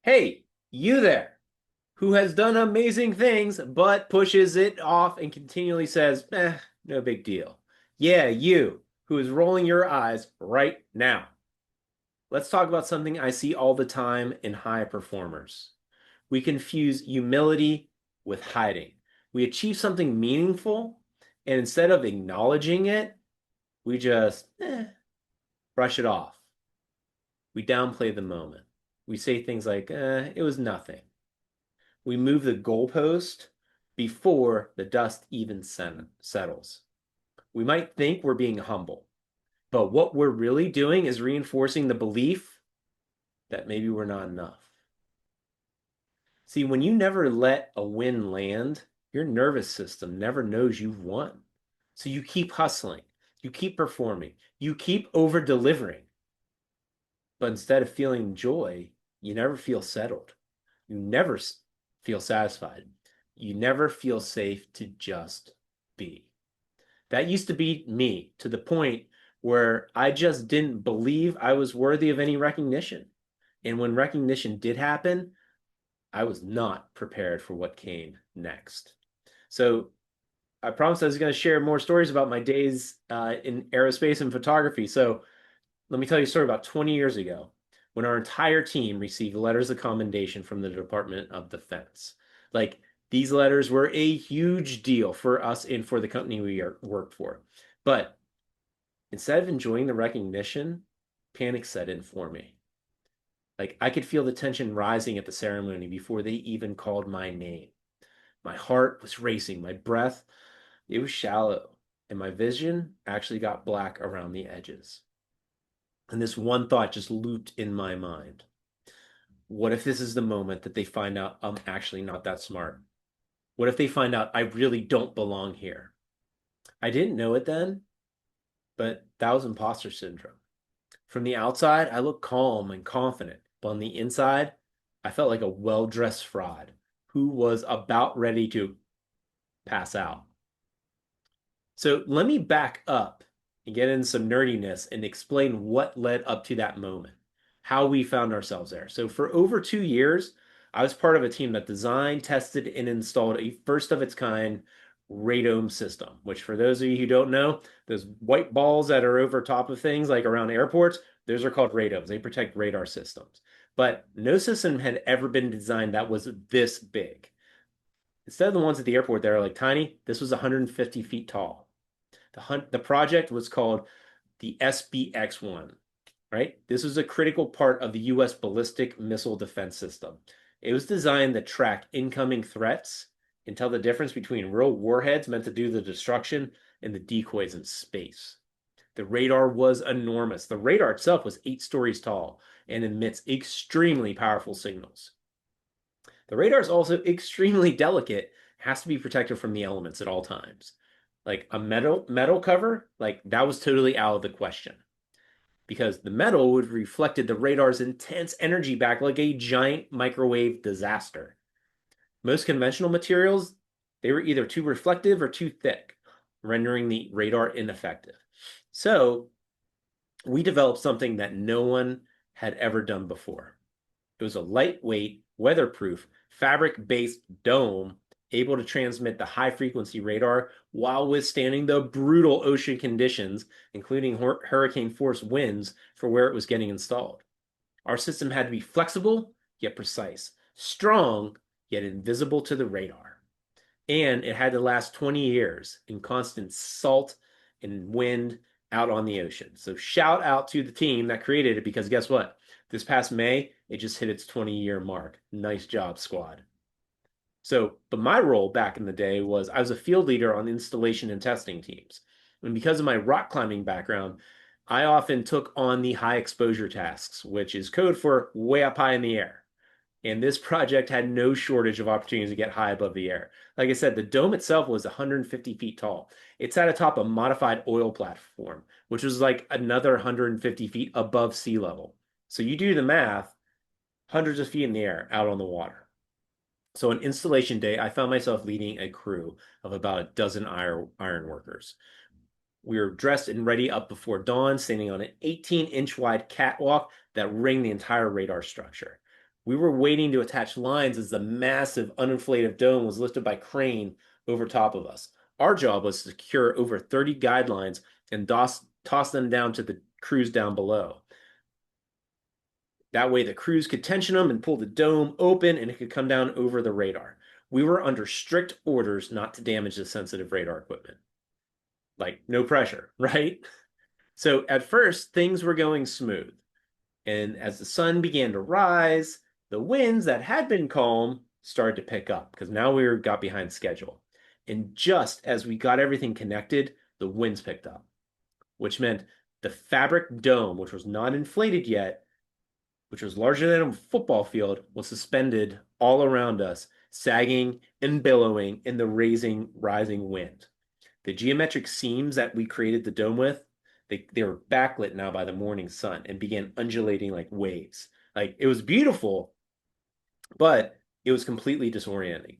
Hey, you there, who has done amazing things but pushes it off and continually says, no big deal. Yeah, you, who is rolling your eyes right now. Let's talk about something I see all the time in high performers. We confuse humility with hiding. We achieve something meaningful, and instead of acknowledging it, we just brush it off. We downplay the moment. We say things like, it was nothing. We move the goalpost before the dust even settles. We might think we're being humble, but what we're really doing is reinforcing the belief that maybe we're not enough. See, when you never let a win land, your nervous system never knows you've won. So you keep hustling, you keep performing, you keep over delivering. But instead of feeling joy, you never feel settled. You never feel satisfied. You never feel safe to just be. That used to be me to the point where I just didn't believe I was worthy of any recognition. And when recognition did happen, I was not prepared for what came next. So I promised I was going to share more stories about my days in aerospace and photography. So let me tell you a story about 20 years ago when our entire team received letters of commendation from the Department of Defense. Like, these letters were a huge deal for us and for the company we worked for. But instead of enjoying the recognition, panic set in for me. Like, I could feel the tension rising at the ceremony before they even called my name. My heart was racing, my breath, it was shallow, and my vision actually got black around the edges. And this one thought just looped in my mind. What if this is the moment that they find out I'm actually not that smart? What if they find out I really don't belong here? I didn't know it then, but that was imposter syndrome. From the outside, I looked calm and confident, but on the inside, I felt like a well-dressed fraud who was about ready to pass out. So let me back up and get into some nerdiness and explain what led up to that moment, how we found ourselves there. So for over 2 years, I was part of a team that designed, tested, and installed a first of its kind radome system, which for those of you who don't know, those white balls that are over top of things like around airports, those are called radomes. They protect radar systems. But no system had ever been designed that was this big. Instead of the ones at the airport that are like tiny, this was 150 feet tall. The project was called the SBX-1, right? This was a critical part of the U.S. ballistic missile defense system. It was designed to track incoming threats and tell the difference between real warheads meant to do the destruction and the decoys in space. The radar was enormous. The radar itself was 8 stories tall and emits extremely powerful signals. The radar is also extremely delicate, has to be protected from the elements at all times. Like a metal cover, like that was totally out of the question because the metal would have reflected the radar's intense energy back like a giant microwave disaster. Most conventional materials, they were either too reflective or too thick, rendering the radar ineffective. So we developed something that no one had ever done before. It was a lightweight, weatherproof, fabric-based dome able to transmit the high-frequency radar while withstanding the brutal ocean conditions, including hurricane-force winds for where it was getting installed. Our system had to be flexible, yet precise, strong, yet invisible to the radar. And it had to last 20 years in constant salt and wind out on the ocean. So shout out to the team that created it because guess what? This past May, it just hit its 20-year mark. Nice job, squad. So, but my role back in the day was I was a field leader on installation and testing teams. And because of my rock climbing background, I often took on the high exposure tasks, which is code for way up high in the air. And this project had no shortage of opportunities to get high above the air. Like I said, the dome itself was 150 feet tall. It sat atop a modified oil platform, which was like another 150 feet above sea level. So you do the math, hundreds of feet in the air out on the water. So on installation day, I found myself leading a crew of about a dozen iron workers. We were dressed and ready up before dawn, standing on an 18-inch wide catwalk that ringed the entire radar structure. We were waiting to attach lines as the massive uninflated dome was lifted by crane over top of us. Our job was to secure over 30 guidelines and toss them down to the crews down below. That way, the crews could tension them and pull the dome open, and it could come down over the radar. We were under strict orders not to damage the sensitive radar equipment. Like, no pressure, right? So at first, things were going smooth. And as the sun began to rise, the winds that had been calm started to pick up because now got behind schedule. And just as we got everything connected, the winds picked up, which meant the fabric dome, which was not inflated yet, which was larger than a football field, was suspended all around us, sagging and billowing in the rising wind. The geometric seams that we created the dome with, they were backlit now by the morning sun and began undulating like waves. Like it was beautiful, but it was completely disorienting.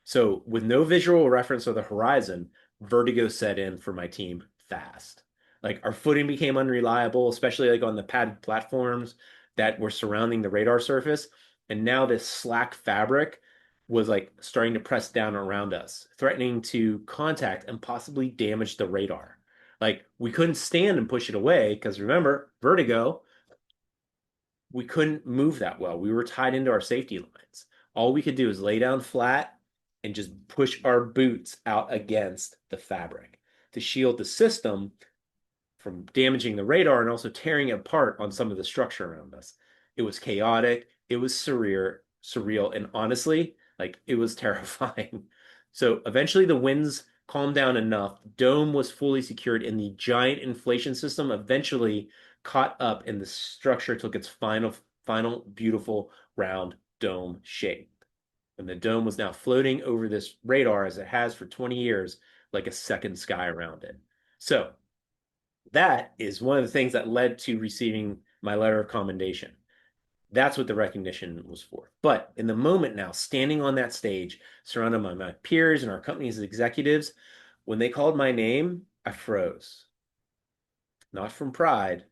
So with no visual reference of the horizon, vertigo set in for my team fast. Like our footing became unreliable, especially like on the padded platforms that were surrounding the radar surface. And now this slack fabric was like starting to press down around us, threatening to contact and possibly damage the radar. Like we couldn't stand and push it away because remember, vertigo, we couldn't move that well. We were tied into our safety lines. All we could do is lay down flat and just push our boots out against the fabric to shield the system from damaging the radar and also tearing it apart on some of the structure around us. It was chaotic, it was surreal, and honestly, like it was terrifying. So eventually the winds calmed down enough. Dome was fully secured, and the giant inflation system eventually caught up, and the structure took its final beautiful round dome shape. And the dome was now floating over this radar as it has for 20 years, like a second sky around it. So that is one of the things that led to receiving my letter of commendation. That's what the recognition was for. But in the moment now, standing on that stage, surrounded by my peers and our company's executives, when they called my name, I froze. Not from pride,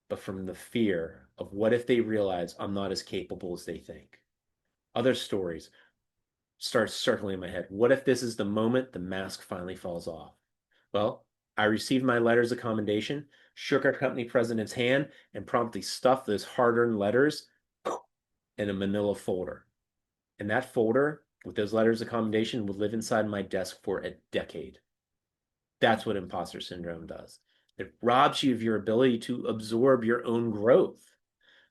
but from the fear of what if they realize I'm not as capable as they think. Other stories start circling in my head. What if this is the moment the mask finally falls off? Well, I received my letters of commendation, shook our company president's hand, and promptly stuffed those hard-earned letters in a manila folder. And that folder with those letters of commendation would live inside my desk for a decade. That's what imposter syndrome does. It robs you of your ability to absorb your own growth,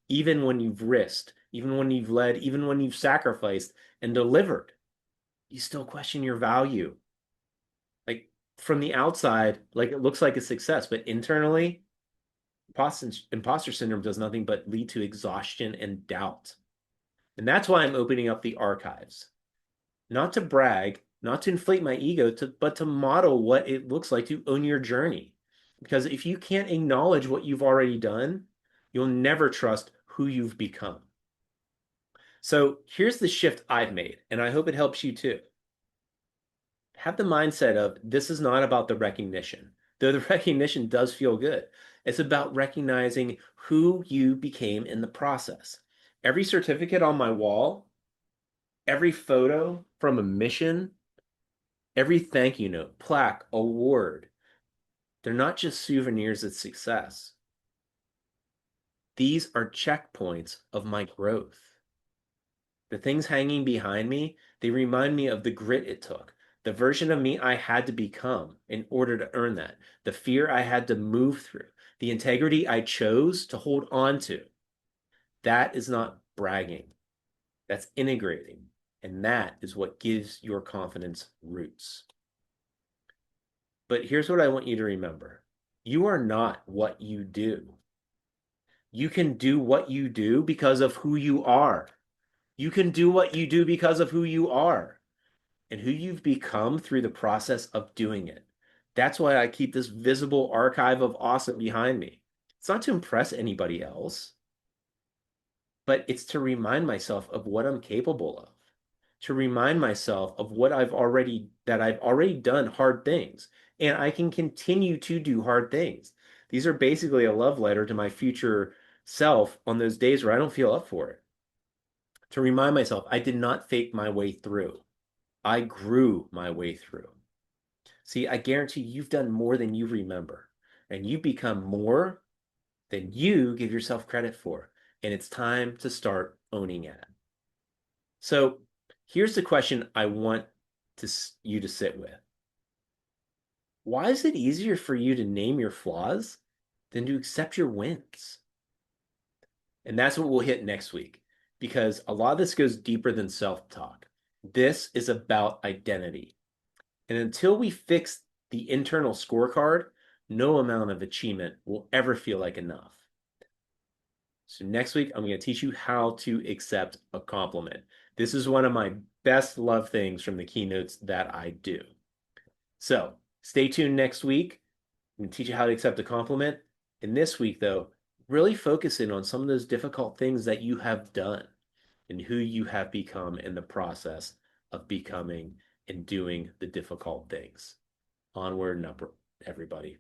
even when you've risked, even when you've led, even when you've sacrificed and delivered. You still question your value. Like from the outside, like it looks like a success, but internally, imposter syndrome does nothing but lead to exhaustion and doubt. And that's why I'm opening up the archives. Not to brag, not to inflate my ego, but to model what it looks like to own your journey. Because if you can't acknowledge what you've already done, you'll never trust who you've become. So here's the shift I've made, and I hope it helps you too. Have the mindset of this is not about the recognition, though the recognition does feel good. It's about recognizing who you became in the process. Every certificate on my wall, every photo from a mission, every thank you note, plaque, award, they're not just souvenirs of success. These are checkpoints of my growth. The things hanging behind me, they remind me of the grit it took, the version of me I had to become in order to earn that, the fear I had to move through, the integrity I chose to hold on to. That is not bragging. That's integrating. And that is what gives your confidence roots. But here's what I want you to remember. You are not what you do. You can do what you do because of who you are. You can do what you do because of who you are and who you've become through the process of doing it. That's why I keep this visible archive of awesome behind me. It's not to impress anybody else, but it's to remind myself of what I'm capable of, to remind myself of that I've already done hard things, and I can continue to do hard things. These are basically a love letter to my future self on those days where I don't feel up for it. to remind myself I did not fake my way through. I grew my way through. See, I guarantee you've done more than you remember, and you become more than you give yourself credit for. And it's time to start owning it. So here's the question I want you to sit with. Why is it easier for you to name your flaws than to accept your wins? And that's what we'll hit next week, because a lot of this goes deeper than self-talk. This is about identity. And until we fix the internal scorecard, no amount of achievement will ever feel like enough. So next week, I'm going to teach you how to accept a compliment. This is one of my best love things from the keynotes that I do. So stay tuned next week. I'm going to teach you how to accept a compliment. And this week, though, really focusing on some of those difficult things that you have done and who you have become in the process of becoming and doing the difficult things. Onward and upward, everybody.